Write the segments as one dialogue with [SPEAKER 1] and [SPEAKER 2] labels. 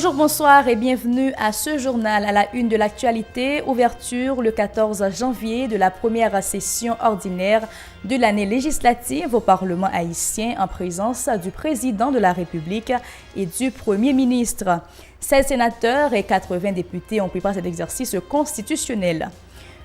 [SPEAKER 1] Bonjour, bonsoir et bienvenue à ce journal à la une de l'actualité. Ouverture le 14 janvier de la première session ordinaire de l'année législative au Parlement haïtien en présence du président de la République et du Premier ministre. 16 sénateurs et 80 députés ont pris part à cet exercice constitutionnel.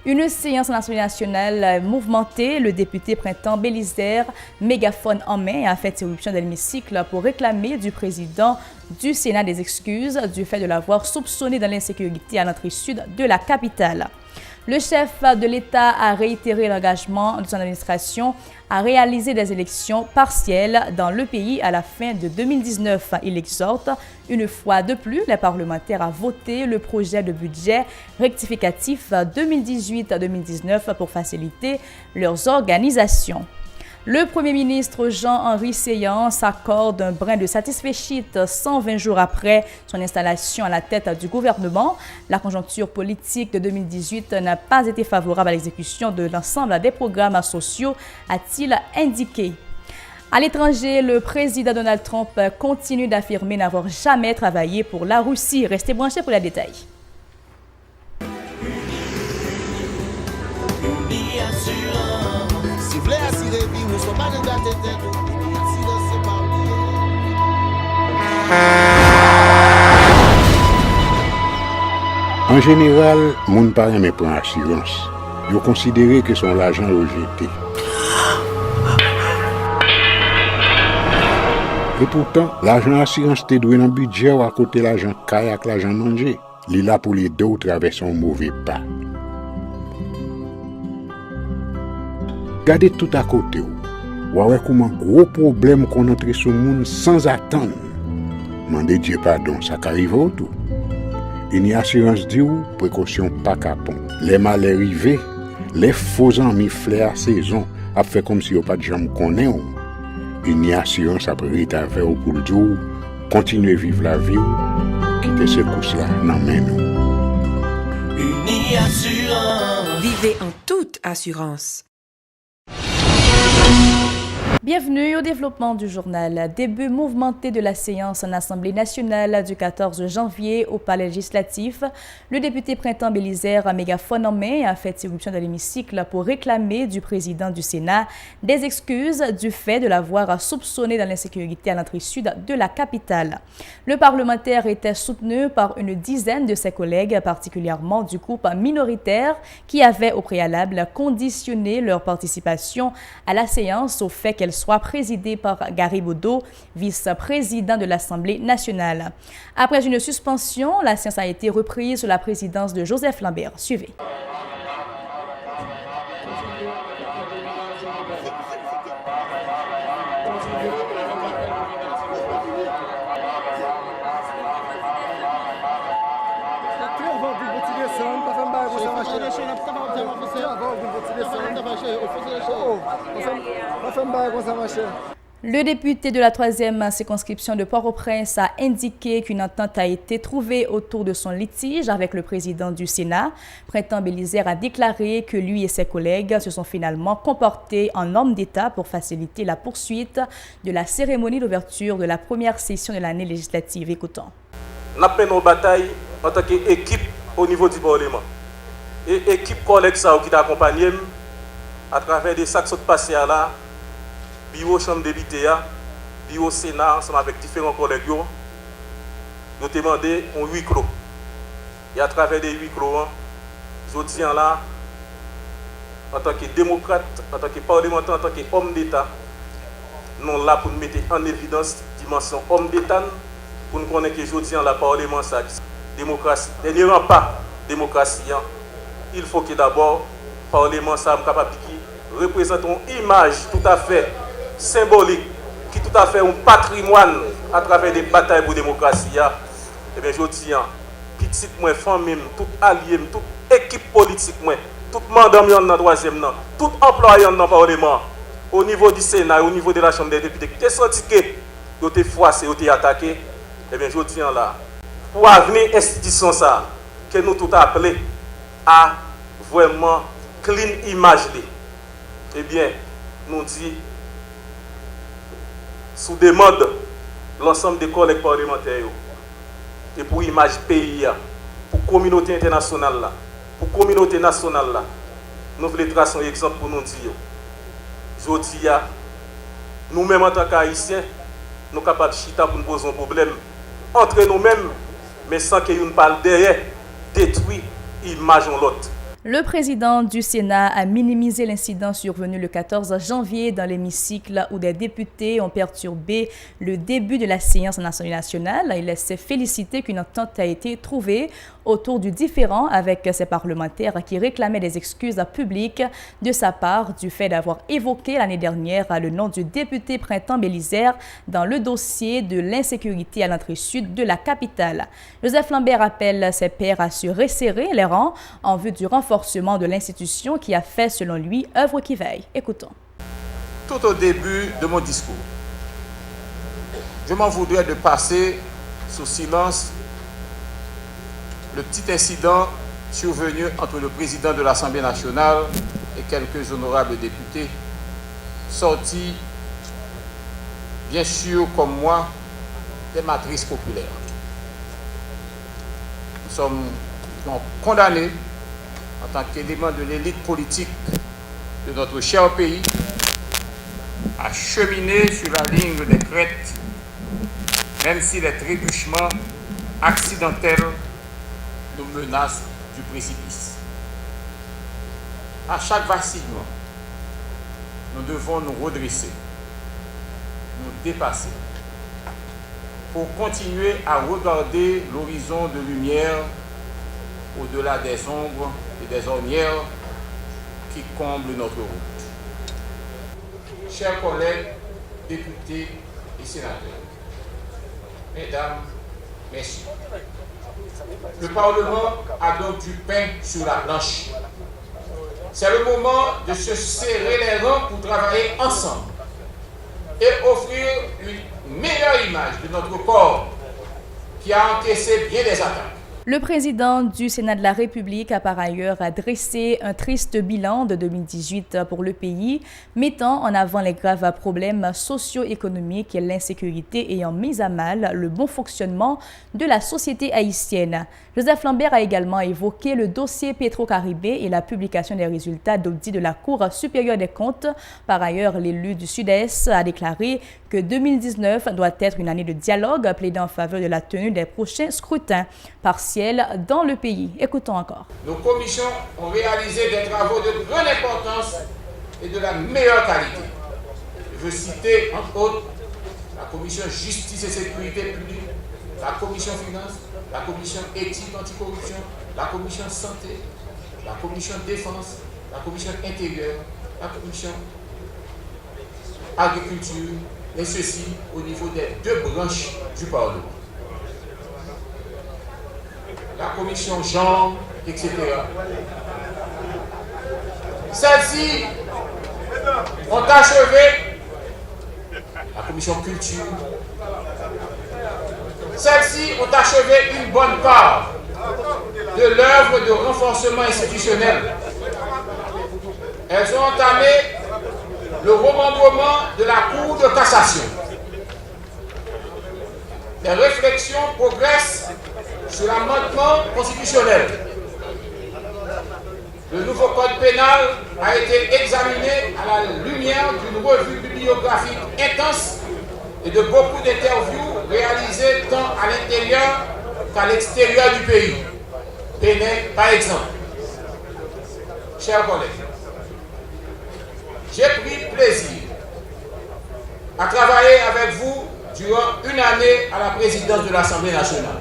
[SPEAKER 1] Une séance en Assemblée nationale mouvementée, le député Printemps Bélisaire, mégaphone en main, a fait irruption dans l'hémicycle pour réclamer du président du Sénat des excuses du fait de l'avoir soupçonné dans l'insécurité à l'entrée sud de la capitale. Le chef de l'État a réitéré l'engagement de son administration à réaliser des élections partielles dans le pays à la fin de 2019. Il exhorte une fois de plus les parlementaires à voter le projet de budget rectificatif 2018-2019 pour faciliter leurs organisations. Le Premier ministre Jean-Henri Séan s'accorde un brin de satisfecit 120 jours après son installation à la tête du gouvernement. La conjoncture politique de 2018 n'a pas été favorable à l'exécution de l'ensemble des programmes sociaux, a-t-il indiqué. À l'étranger, le président Donald Trump continue d'affirmer n'avoir jamais travaillé pour la Russie. Restez branchés pour les détails.
[SPEAKER 2] En général, moun pa reme pran assurance. Yo considéré que son l'argent rejeté. Et pourtant, l'argent assurance te doué dans budget ou à côté l'argent kayak l'argent manger. Li là pour les deux ou traverser un mauvais pas. Gardez tout à côté ou. Ouais comment gros problème qu'on entre sur monde sans attendre. Mandez Dieu pardon, ça qu'arrive au tout. Une assurance dit ou précaution pas capon. Les malheurs arrivés, les faux amis flair saison a fait comme si on pas de jambe connaît ou. Une assurance après ta faire pour le jour, continuer vivre la vie ou quitter ce course là dans main nous.
[SPEAKER 3] Une assurance.
[SPEAKER 4] Vivez en toute assurance.
[SPEAKER 1] Bienvenue au développement du journal. Début mouvementé de la séance en Assemblée nationale du 14 janvier au Palais législatif. Le député Printemps Bélisaire, mégaphone en main, a fait irruption dans l'hémicycle pour réclamer du président du Sénat des excuses du fait de l'avoir soupçonné dans l'insécurité à l'entrée sud de la capitale. Le parlementaire était soutenu par une dizaine de ses collègues, particulièrement du groupe minoritaire, qui avait au préalable conditionné leur participation à la séance au fait qu'elle soit présidée par Gary Bodo, vice-président de l'Assemblée nationale. Après une suspension, la séance a été reprise sous la présidence de Joseph Lambert. Suivez. Le député de la 3e circonscription de Port-au-Prince a indiqué qu'une entente a été trouvée autour de son litige avec le président du Sénat. Printemps Bélisaire a déclaré que lui et ses collègues se sont finalement comportés en homme d'État pour faciliter la poursuite de la cérémonie d'ouverture de la première session de l'année législative. Écoutons.
[SPEAKER 5] Nous avons nos batailles en tant qu'équipe au niveau du Parlement. Et l'équipe collègue qui t'accompagne à travers des sacs de passé à là, bureau chambre de députés, bureau Sénat, ensemble avec différents collègues, nous avons demandé un huis clos. Et à travers des huis clos, je dis là, en tant que démocrate, en tant que parlementaire, en tant qu'homme d'État, nous sommes là pour nous mettre en évidence la dimension homme d'État, pour nous connaître que je dis là, Parlement, ça, démocratie. Dernier pas, démocratie. Il faut que d'abord, le Parlement soit capable de représenter une image tout à fait symbolique, qui tout à fait un patrimoine à travers des batailles pour la démocratie. Et bien, je dis, petit moi, famille, tout allié, toute équipe politique, tout mandat dans le 3e, tout employé dans le Parlement, au niveau du Sénat, au niveau de la Chambre des députés, qui ont senti que vous avez froissé, vous avez attaqué. Et bien, je dis là, pour l'avenir institution ça, que nous tout appelé à vraiment clean image. Eh bien, nous disons, sous demande l'ensemble des collègues parlementaires, et pour l'image pays, pour la communauté internationale, pour la communauté nationale, nous voulons tracer un exemple pour nous dire. Je dis, nous-mêmes en tant qu'Haïtiens, nous sommes capables de chita pour nous poser un problème entre nous-mêmes, mais sans que nous parle derrière, détruire l'image de l'autre.
[SPEAKER 1] Le président du Sénat a minimisé l'incident survenu le 14 janvier dans l'hémicycle où des députés ont perturbé le début de la séance en Assemblée nationale. Il s'est félicité qu'une entente a été trouvée autour du différend avec ces parlementaires qui réclamaient des excuses publiques de sa part du fait d'avoir évoqué l'année dernière le nom du député Printemps Bélisaire dans le dossier de l'insécurité à l'entrée sud de la capitale. Joseph Lambert appelle ses pairs à se resserrer les rangs en vue du renforcement de l'institution qui a fait, selon lui, œuvre qui veille. Écoutons.
[SPEAKER 6] Tout au début de mon discours, je m'en voudrais de passer sous silence le petit incident survenu entre le président de l'Assemblée nationale et quelques honorables députés, sortis, bien sûr, comme moi, des matrices populaires. Nous sommes donc condamnés en tant qu'élément de l'élite politique de notre cher pays à cheminer sur la ligne des crêtes, même si les trébuchements accidentels nous menacent du précipice. À chaque vacillement, nous devons nous redresser, nous dépasser, pour continuer à regarder l'horizon de lumière au-delà des ombres et des ornières qui comblent notre route. Chers collègues, députés et sénateurs, mesdames, messieurs, le Parlement a donc du pain sur la planche. C'est le moment de se serrer les rangs pour travailler ensemble et offrir une meilleure image de notre corps qui a encaissé bien des attaques.
[SPEAKER 1] Le président du Sénat de la République a par ailleurs dressé un triste bilan de 2018 pour le pays, mettant en avant les graves problèmes socio-économiques et l'insécurité ayant mis à mal le bon fonctionnement de la société haïtienne. Joseph Lambert a également évoqué le dossier Petro-Caribé et la publication des résultats d'audit de la Cour supérieure des comptes. Par ailleurs, l'élu du Sud-Est a déclaré que 2019 doit être une année de dialogue, plaidant en faveur de la tenue des prochains scrutins partiels dans le pays. Écoutons encore.
[SPEAKER 6] Nos commissions ont réalisé des travaux de grande importance et de la meilleure qualité. Je veux citer, entre autres, la commission Justice et Sécurité publique, la commission Finances, la commission Éthique Anticorruption, la commission Santé, la commission Défense, la commission Intérieure, la commission Agriculture, et ceci au niveau des deux branches du Parlement. La commission genre, etc. Celles-ci ont achevé la commission culture. Celles-ci ont achevé une bonne part de l'œuvre de renforcement institutionnel. Elles ont entamé le remembrement de la Cour de cassation. Les réflexions progressent sur l'amendement constitutionnel. Le nouveau code pénal a été examiné à la lumière d'une revue bibliographique intense et de beaucoup d'interviews réalisées tant à l'intérieur qu'à l'extérieur du pays. Bénin, par exemple. Chers collègues, j'ai pris plaisir à travailler avec vous durant une année à la présidence de l'Assemblée nationale.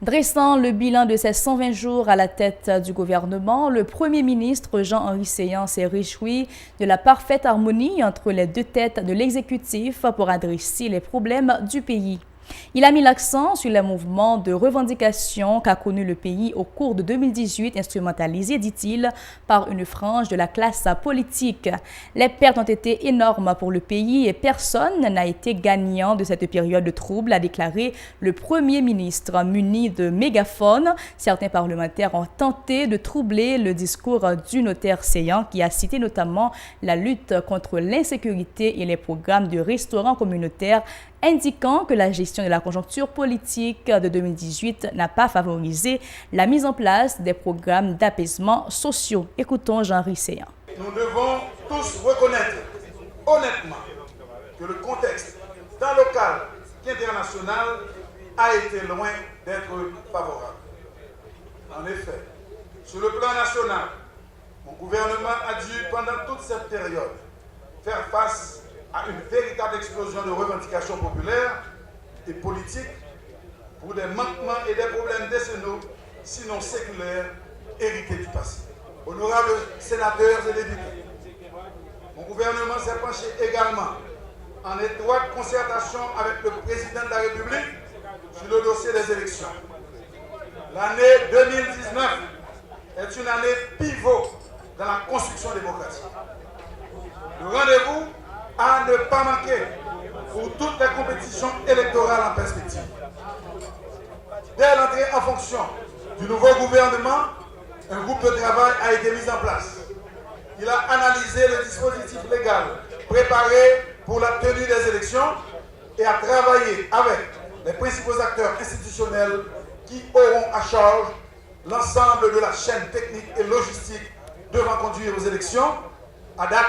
[SPEAKER 1] Dressant le bilan de ses 120 jours à la tête du gouvernement, le Premier ministre Jean-Henri Séan s'est réjoui de la parfaite harmonie entre les deux têtes de l'exécutif pour adresser les problèmes du pays. Il a mis l'accent sur les mouvements de revendication qu'a connu le pays au cours de 2018, instrumentalisés, dit-il, par une frange de la classe politique. Les pertes ont été énormes pour le pays et personne n'a été gagnant de cette période de trouble, a déclaré le Premier ministre. Muni de mégaphone, certains parlementaires ont tenté de troubler le discours du notaire Séan, qui a cité notamment la lutte contre l'insécurité et les programmes de restaurants communautaires indiquant que la gestion de la conjoncture politique de 2018 n'a pas favorisé la mise en place des programmes d'apaisement sociaux. Écoutons Jean Risséan.
[SPEAKER 7] Nous devons tous reconnaître honnêtement que le contexte, tant local qu'international, a été loin d'être favorable. En effet, sur le plan national, mon gouvernement a dû, pendant toute cette période, faire face à une véritable explosion de revendications populaires et politiques pour des manquements et des problèmes décennaux, sinon séculaires, hérités du passé. Honorables sénateurs et députés, mon gouvernement s'est penché également en étroite concertation avec le président de la République sur le dossier des élections. L'année 2019 est une année pivot dans la construction démocratique. Le rendez-vous à ne pas manquer pour toutes les compétitions électorales en perspective. Dès l'entrée en fonction du nouveau gouvernement, un groupe de travail a été mis en place. Il a analysé le dispositif légal préparé pour la tenue des élections et a travaillé avec les principaux acteurs institutionnels qui auront à charge l'ensemble de la chaîne technique et logistique devant conduire aux élections. À date,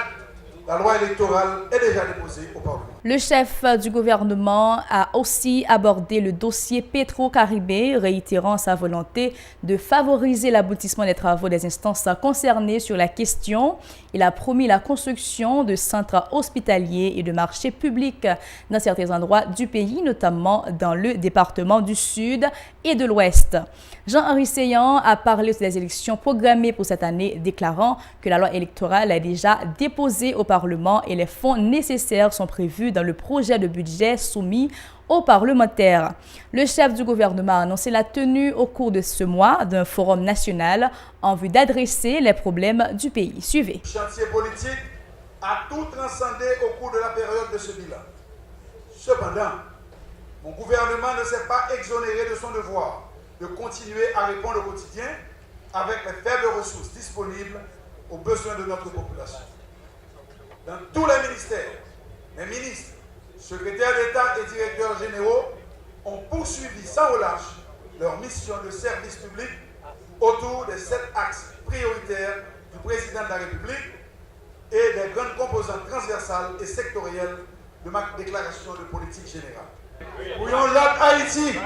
[SPEAKER 7] la loi électorale est déjà déposée au Parlement.
[SPEAKER 1] Le chef du gouvernement a aussi abordé le dossier Petro-Caribé, réitérant sa volonté de favoriser l'aboutissement des travaux des instances concernées sur la question. Il a promis la construction de centres hospitaliers et de marchés publics dans certains endroits du pays, notamment dans le département du Sud et de l'Ouest. Jean-Henri Séan a parlé des élections programmées pour cette année, déclarant que la loi électorale est déjà déposée au Parlement et les fonds nécessaires sont prévus dans le projet de budget soumis aux parlementaires. Le chef du gouvernement a annoncé la tenue au cours de ce mois d'un forum national en vue d'adresser les problèmes du pays. Suivez.
[SPEAKER 7] Le chantier politique a tout transcendé au cours de la période de ce bilan. Cependant, mon gouvernement ne s'est pas exonéré de son devoir de continuer à répondre au quotidien avec les faibles ressources disponibles aux besoins de notre population. Dans tous les ministères, les ministres, secrétaires d'État et directeurs généraux ont poursuivi sans relâche leur mission de service public autour des 7 axes prioritaires du président de la République et des grandes composantes transversales et sectorielles de ma déclaration de politique générale. Pour l'autre Haïti,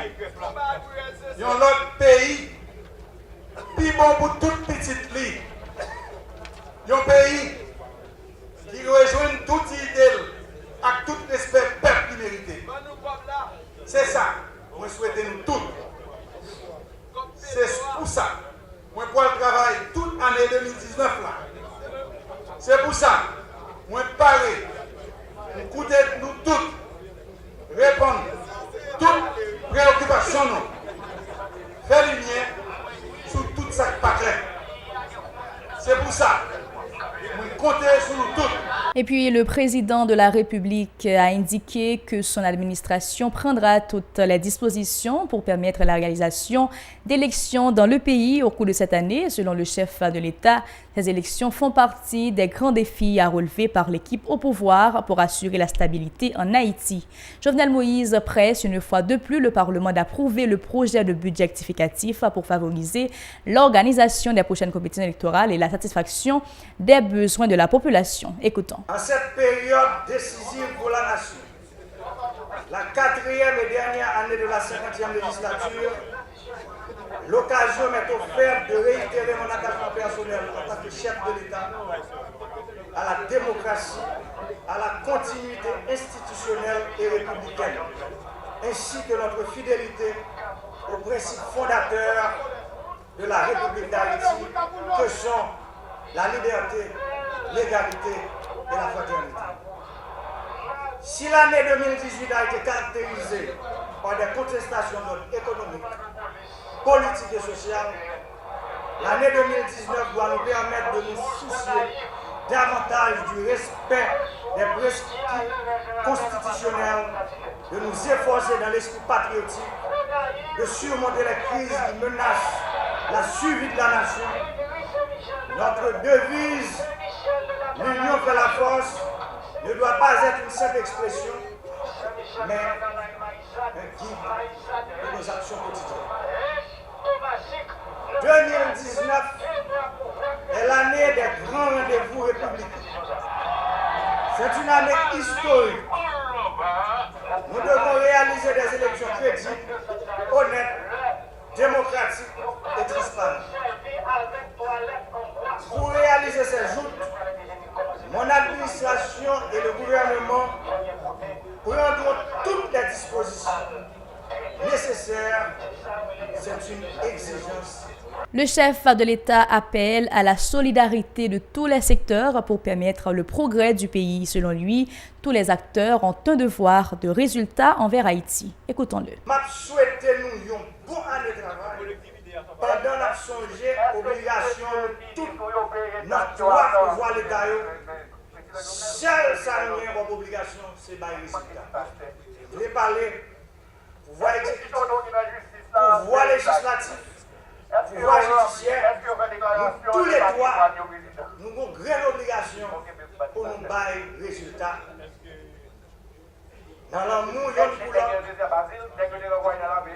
[SPEAKER 7] l'autre pays, plus bon pour toute petite ligne. Un pays qui rejoint toute idée avec tout respect peuple qui mérite. C'est ça, moi souhaite nous tous. C'est pour ça, moi pour le travail toute année 2019 là. C'est pour ça, moi parler, écouter nous tous, répondre toutes préoccupations nous, faire lumière sur tout ça qui pas clair. C'est pour ça.
[SPEAKER 1] Et puis, le président de la République a indiqué que son administration prendra toutes les dispositions pour permettre la réalisation d'élections dans le pays au cours de cette année. Selon le chef de l'État, ces élections font partie des grands défis à relever par l'équipe au pouvoir pour assurer la stabilité en Haïti. Jovenel Moïse presse une fois de plus le Parlement d'approuver le projet de budget rectificatif pour favoriser l'organisation des prochaines compétitions électorales et la satisfaction des besoins de la population. Écoutons.
[SPEAKER 7] En cette période décisive pour la nation, la 4e et dernière année de la 50e législature, l'occasion m'est offerte de réitérer mon attachement personnel en tant que chef de l'État à la démocratie, à la continuité institutionnelle et républicaine, ainsi que notre fidélité aux principes fondateurs de la République d'Haïti, que sont la liberté, l'égalité et la fraternité. Si l'année 2018 a été caractérisée par des contestations d'ordre économique, politique et social, l'année 2019 doit nous permettre de nous soucier davantage du respect des prescriptions constitutionnelles, de nous efforcer dans l'esprit patriotique, de surmonter les crises qui menacent la survie de la nation. Notre devise, l'union fait la force, ne doit pas être une simple expression,
[SPEAKER 8] mais un guide de nos actions quotidiennes. 2019 est l'année des grands rendez-vous républicains. C'est une année historique. Nous devons réaliser des élections crédibles, honnêtes, démocratiques et transparentes. Pour réaliser ces joutes, mon administration et le gouvernement prendront toutes les dispositions nécessaires. C'est une exigence.
[SPEAKER 1] Le chef de l'État appelle à la solidarité de tous les secteurs pour permettre le progrès du pays. Selon lui, tous les acteurs ont un devoir de résultat envers Haïti. Écoutons-le.
[SPEAKER 8] Je souhaite nous une bonne année de travail pendant la songer obligation toute notre droit pour voir l'État. Seul ça nous est une obligation, c'est par résultat. Je vais parler pouvoir exécutif, pouvoir législatif, pouvoir judiciaire, nous, tous les trois, nous avons une grande obligation pour nous bailler résultat. Dans l'amour, il y a une couleur.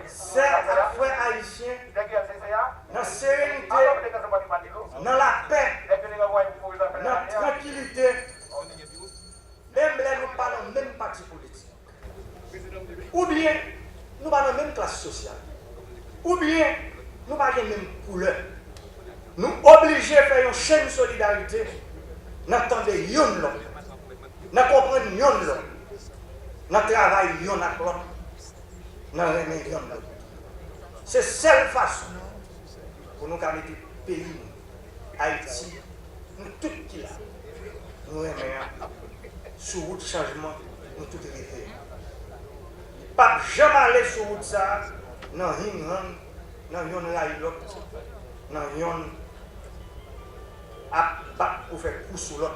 [SPEAKER 8] C'est un frère haïtien, dans la sérénité, dans la paix, dans la tranquillité, même là, nous ne parlons même parti politique. Ou bien, nous parlons même classe sociale. Ou bien, nous n'avons pas la même couleur. Nous obligés à faire une chaîne de solidarité. Nous entendons yon l'autre. Nous comprenons yon l'autre. Nous travaillons yon avec l'autre. Nous remettons yon l'autre. C'est la seule façon pour nous mettre le pays, Haïti, nous tous qui là. Nous remettons sur route changement, nous tous réveillés. Pas jamais aller sur route ça, non rien. Non, yon rail l'autre, non, yon a battre pour faire coup sur l'autre.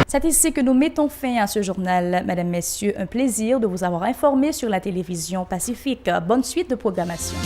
[SPEAKER 1] C'est ici que nous mettons fin à ce journal. Mesdames, Messieurs, un plaisir de vous avoir informé sur la télévision Pacifique. Bonne suite de programmation.